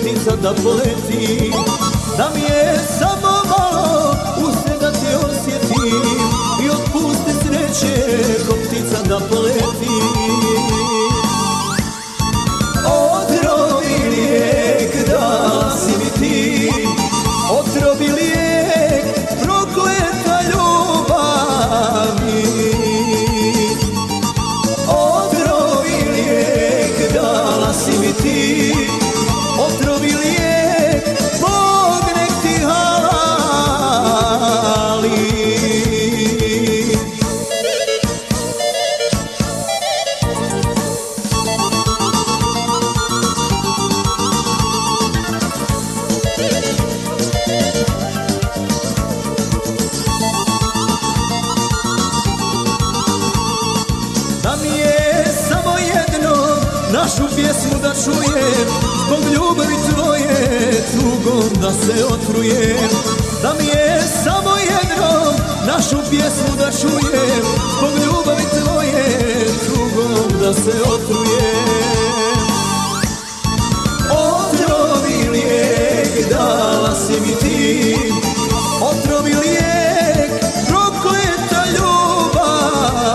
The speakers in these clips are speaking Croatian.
ptica da poleti, da mi je samo malo usne da ti osjetim i otpusti sreće ko ptica da poleti. Otrovi lijek dala si mi ti, otrovi lijek prokleta ljubavi. Otrovi lijek dala si mi ti, otrovi lijek Bog nek ti halali. Da mi je samo jedno našu pjesmu da čujem, zbog ljubavi tvoje tugom da se otrujem. Da mi je samo jedno našu pjesmu da čujem, zbog ljubavi tvoje tugom da se otrujem. Otrovi lijek dala si mi ti, otrovi lijek prokleta ljubavi.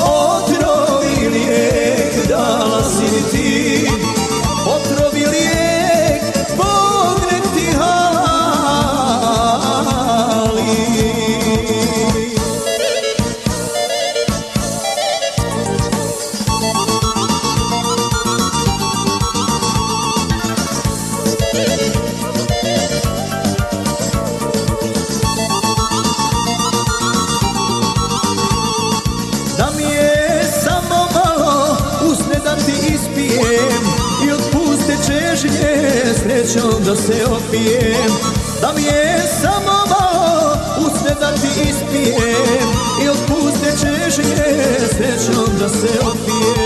Otrovi lijek dala si mi ti, otrovi lijek Bog nek ti halali. Da mi je samo malo usne da ti ispijem i otpuste čežnje srećom da se opijem. Da mi je samo malo usne da ti ispijem i otpuste čežnje srećom da se opijem.